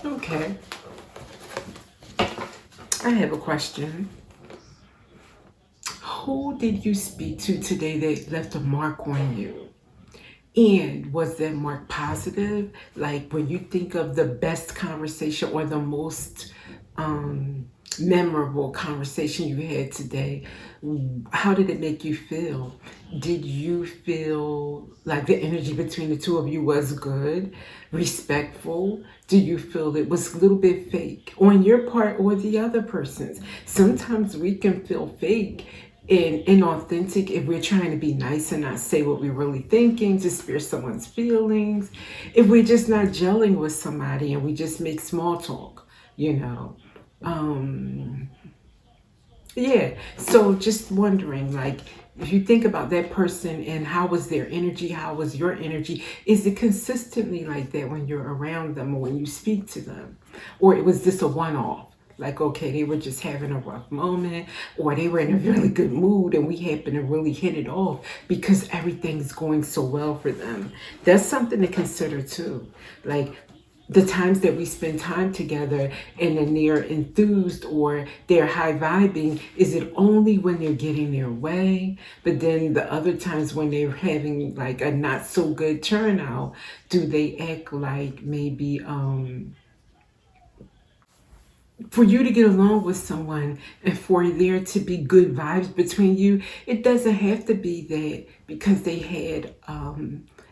Okay. I have a question. Who did you speak to today that left a mark on you? And was that mark positive? Like when you think of the best conversation or the most memorable conversation you had today, how did it make you feel? Did you feel like the energy between the two of you was good, respectful? Do you feel it was a little bit fake on your part or the other person's? Sometimes we can feel fake and inauthentic if we're trying to be nice and not say what we're really thinking to spare someone's feelings. If we're just not gelling with somebody and we just make small talk, you know. Um, yeah. So just wondering, like, if you think about that person and how was their energy, how was your energy, is it consistently like that when you're around them or when you speak to them? Or it was this a one-off? Like, okay, they were just having a rough moment, or they were in a really good mood and we happen to really hit it off because everything's going so well for them. That's something to consider too. Like, the times that we spend time together and then they're enthused or they're high vibing, is it only when they're getting their way? But then the other times when they're having like a not so good turnout, do they act like maybe for you to get along with someone and for there to be good vibes between you, it doesn't have to be that because they had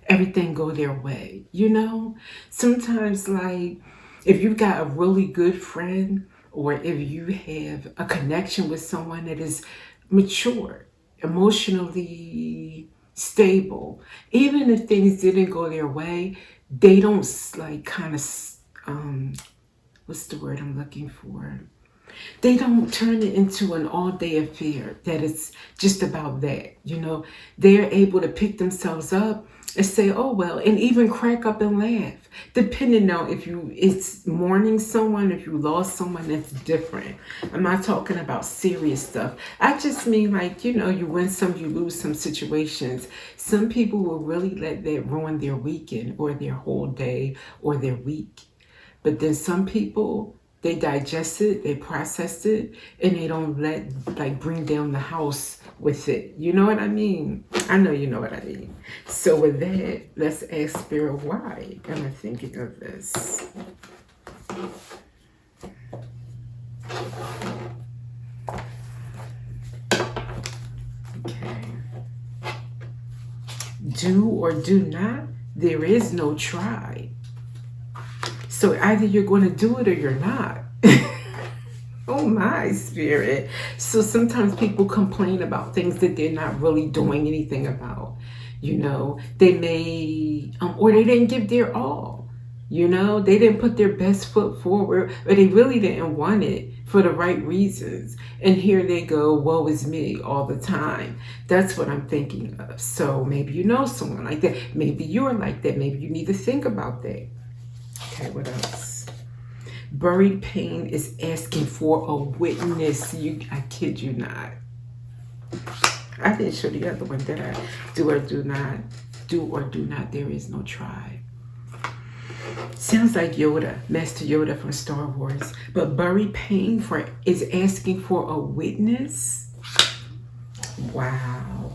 everything go their way, you know? Sometimes, like, if you've got a really good friend or if you have a connection with someone that is mature, emotionally stable, even if things didn't go their way, they don't like kind of what's the word I'm looking for? They don't turn it into an all day affair that it's just about that. You know, they're able to pick themselves up and say, oh, well, and even crack up and laugh. Depending on if it's mourning someone, if you lost someone, that's different. I'm not talking about serious stuff. I just mean like, you know, you win some, you lose some situations. Some people will really let that ruin their weekend or their whole day or their week. But then some people, they digest it, they process it, and they don't let like bring down the house with it. You know what I mean? I know you know what I mean. So with that, let's ask Spirit, why am I thinking of this? Okay. Do or do not, there is no try. So either you're going to do it or you're not. Oh my spirit. So sometimes people complain about things that they're not really doing anything about. You know, they may, or they didn't give their all. You know, they didn't put their best foot forward, or they really didn't want it for the right reasons. And here they go, woe is me all the time. That's what I'm thinking of. So maybe you know someone like that. Maybe you're like that. Maybe you need to think about that. Okay, what else? Buried pain is asking for a witness. I kid you not. I didn't show the other one, did I? Do or do not. Do or do not. There is no try. Sounds like Yoda, Master Yoda from Star Wars. But buried pain is asking for a witness. Wow.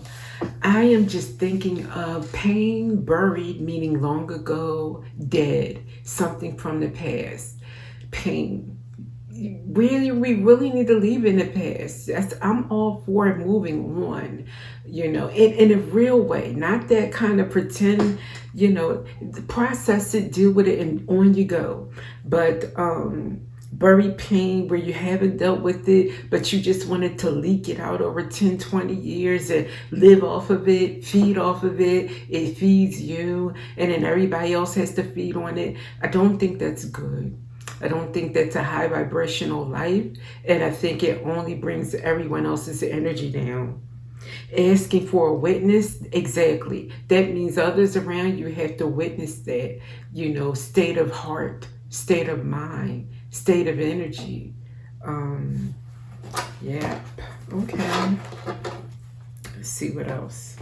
I am just thinking of pain buried, meaning long ago, dead, something from the past. Pain. Really, we really need to leave in the past. I'm all for moving on, you know, in a real way, not that kind of pretend, you know, process it, deal with it, and on you go. But buried pain where you haven't dealt with it, but you just wanted to leak it out over 10, 20 years and live off of it, feed off of it. It feeds you, and then everybody else has to feed on it. I don't think that's good. I don't think that's a high vibrational life, and I think it only brings everyone else's energy down. Asking for a witness, exactly. That means others around you have to witness that, you know, state of heart, state of mind, state of energy. Um, yeah. Okay. Let's see what else.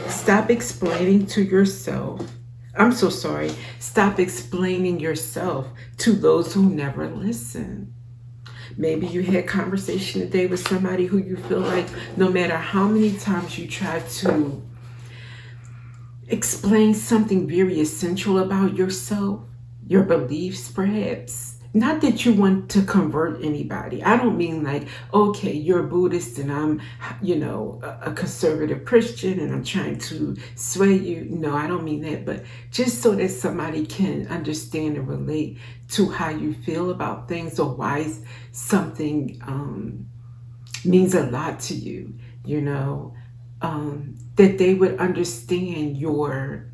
Stop explaining to yourself. I'm so sorry. Stop explaining yourself to those who never listen. Maybe you had conversation today with somebody who you feel like no matter how many times you try to explain something very essential about yourself, your beliefs perhaps. Not that you want to convert anybody. I don't mean like, okay, you're a Buddhist and I'm, a conservative Christian and I'm trying to sway you. No, I don't mean that. But just so that somebody can understand and relate to how you feel about things or why something means a lot to you, that they would understand your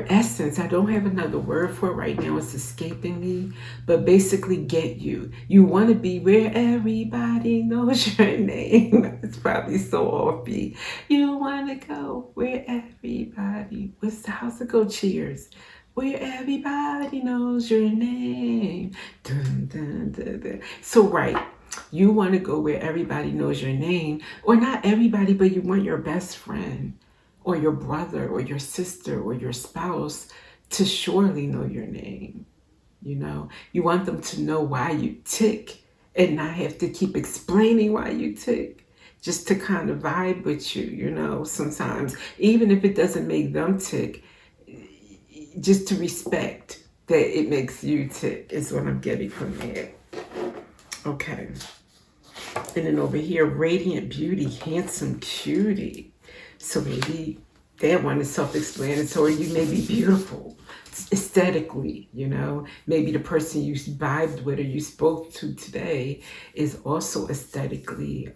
essence. I don't have another word for it right now. It's escaping me. But basically get you. You want to be where everybody knows your name. It's probably so offbeat. You want to go where everybody... how's it go? Cheers. Where everybody knows your name. Dun, dun, dun, dun. So right. You want to go where everybody knows your name. Or not everybody, but you want your best friend or your brother or your sister or your spouse to surely know your name. You want them to know why you tick and not have to keep explaining why you tick, just to kind of vibe with you, sometimes, even if it doesn't make them tick, just to respect that it makes you tick is what I'm getting from that. Okay. And then over here, radiant beauty, handsome cutie. So maybe that one is self-explanatory. You may be beautiful aesthetically, Maybe the person you vibed with or you spoke to today is also aesthetically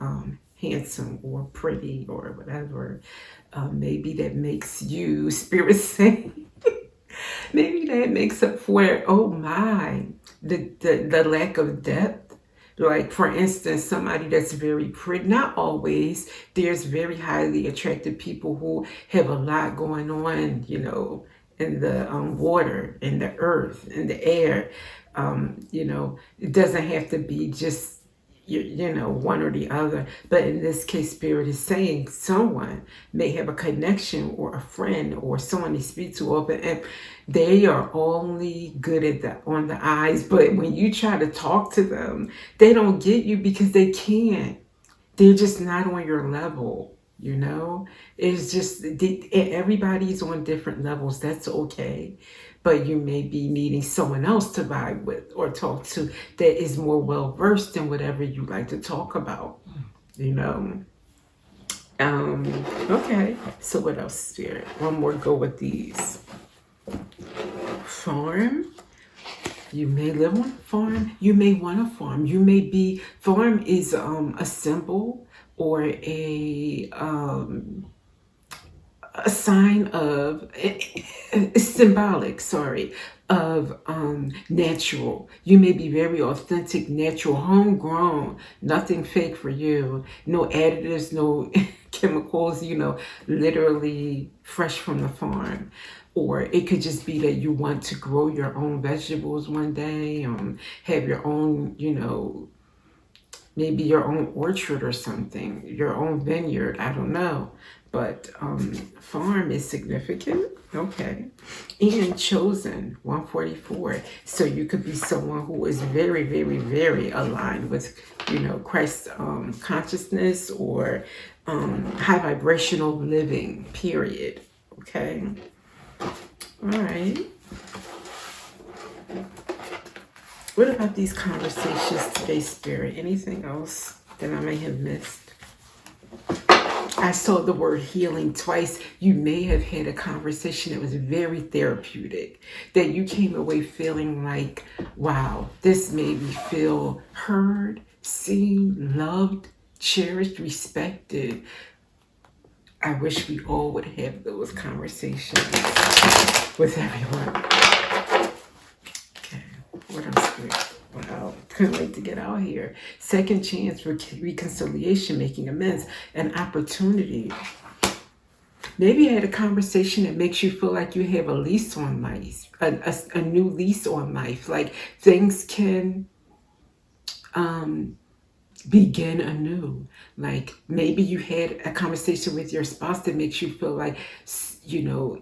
handsome or pretty or whatever. Maybe that makes you spirit sane. Maybe that makes up for it. Oh my, the lack of depth. Like, for instance, somebody that's very pretty, not always, there's very highly attractive people who have a lot going on, in the water, in the earth, in the air. It doesn't have to be just, one or the other. But in this case, Spirit is saying someone may have a connection or a friend or someone they speak to often, and they are only good on the eyes. But when you try to talk to them, they don't get you because they can't. They're just not on your level. It's just everybody's on different levels. That's okay. But you may be needing someone else to vibe with or talk to that is more well versed in whatever you like to talk about. Okay. So what else, Spirit? One more go with these. Farm. You may live on a farm. You may want a farm. You may be... Farm is a symbol or a sign of... It's symbolic, of natural. You may be very authentic, natural, homegrown. Nothing fake for you. No additives, no chemicals, literally fresh from the farm. Or it could just be that you want to grow your own vegetables one day, have your own, maybe your own orchard or something, your own vineyard, I don't know. But farm is significant. Okay. And chosen, 144. So you could be someone who is very, very, very aligned with, Christ's consciousness or high vibrational living, period. Okay. All right. What about these conversations today, Spirit? Anything else that I may have missed? I saw the word healing twice. You may have had a conversation that was very therapeutic, that you came away feeling like, wow, this made me feel heard, seen, loved, cherished, respected. I wish we all would have those conversations with everyone. Okay, what else? Wow, couldn't wait to get out here. Second chance for reconciliation, making amends, an opportunity. Maybe you had a conversation that makes you feel like you have a lease on life, a new lease on life. Like things can begin anew. Like maybe you had a conversation with your spouse that makes you feel like, you know,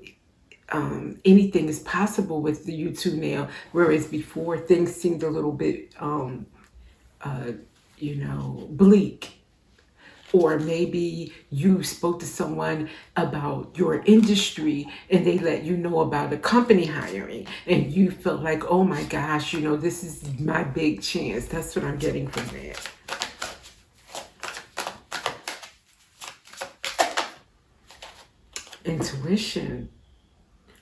anything is possible with you two now, whereas before things seemed a little bit, uh, bleak. Or maybe you spoke to someone about your industry and they let you know about a company hiring and you felt like, oh my gosh, this is my big chance. That's what I'm getting from that. Intuition.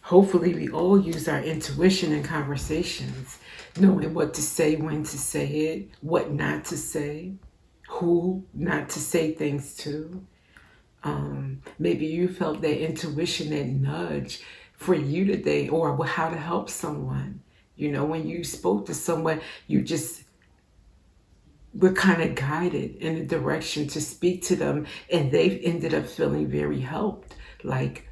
Hopefully, we all use our intuition in conversations, knowing what to say, when to say it, what not to say, who not to say things to. Maybe you felt that intuition, that nudge for you today, or how to help someone. When you spoke to someone, you just were kind of guided in a direction to speak to them, and they've ended up feeling very helped. Like,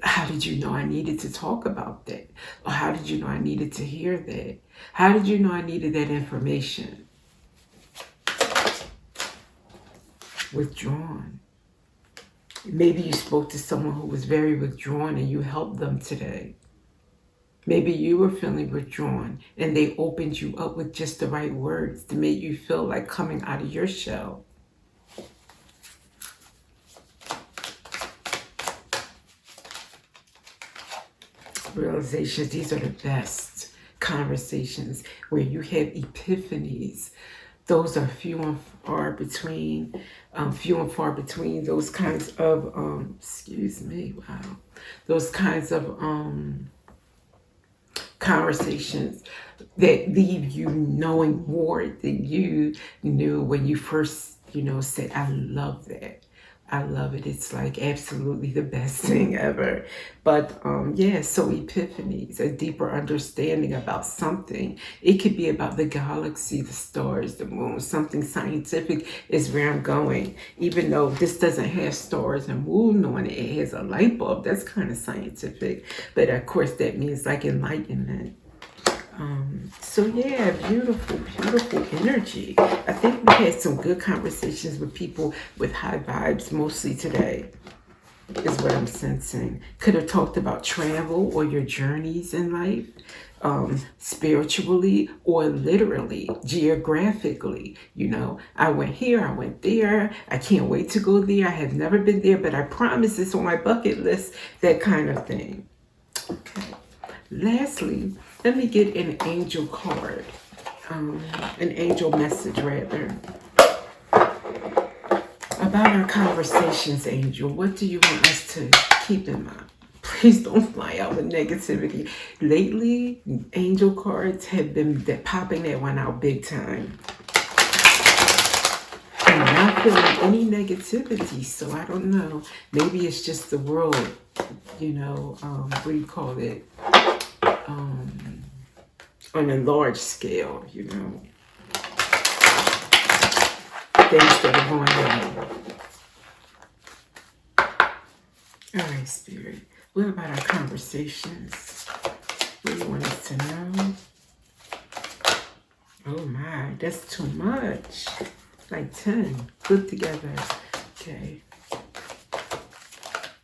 how did you know I needed to talk about that? Or how did you know I needed to hear that? How did you know I needed that information? Withdrawn. Maybe you spoke to someone who was very withdrawn and you helped them today. Maybe you were feeling withdrawn and they opened you up with just the right words to make you feel like coming out of your shell. Realizations, these are the best conversations where you have epiphanies. Those are few and far between. Those kinds of those kinds of conversations that leave you knowing more than you knew when you first said, I love that. I love it. It's like absolutely the best thing ever. But so epiphanies, a deeper understanding about something. It could be about the galaxy, the stars, the moon. Something scientific is where I'm going. Even though this doesn't have stars and moon on it, it has a light bulb. That's kind of scientific. But of course, that means like enlightenment. Beautiful, beautiful energy. I think we had some good conversations with people with high vibes mostly today, is what I'm sensing. Could have talked about travel or your journeys in life, spiritually or literally, geographically. I went here, I went there. I can't wait to go there. I have never been there, but I promise it's on my bucket list, that kind of thing. Okay. Lastly, let me get an angel card, an angel message rather, about our conversations, angel. What do you want us to keep in mind? Please don't fly out with negativity. Lately, angel cards have been popping that one out big time. I'm not feeling any negativity, so I don't know. Maybe it's just the world, what do you call it? On a large scale, things that are going on. All right, Spirit. What about our conversations? What do you want us to know? Oh my, that's too much. Like 10 put together. Okay.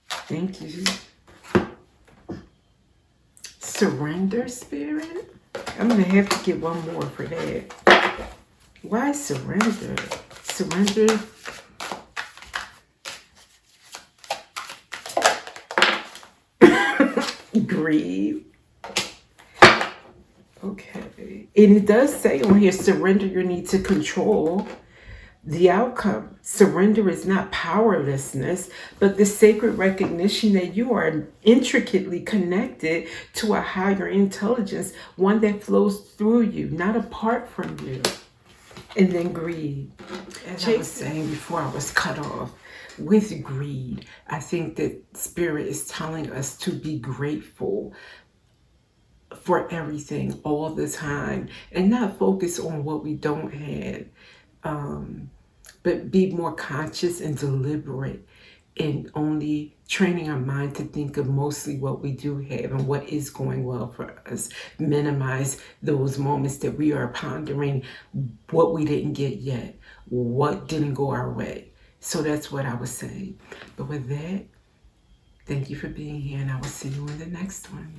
Thank you. Surrender, Spirit? I'm going to have to get one more for that. Why surrender? Surrender. Grieve. Okay. And it does say on here, surrender your need to control the outcome. Surrender is not powerlessness, but the sacred recognition that you are intricately connected to a higher intelligence, one that flows through you, not apart from you. And then greed. As I was saying before I was cut off, with greed, I think that Spirit is telling us to be grateful for everything all the time and not focus on what we don't have. But be more conscious and deliberate and only training our mind to think of mostly what we do have and what is going well for us. Minimize those moments that we are pondering what we didn't get yet, what didn't go our way. So that's what I was saying. But with that, thank you for being here, and I will see you in the next one.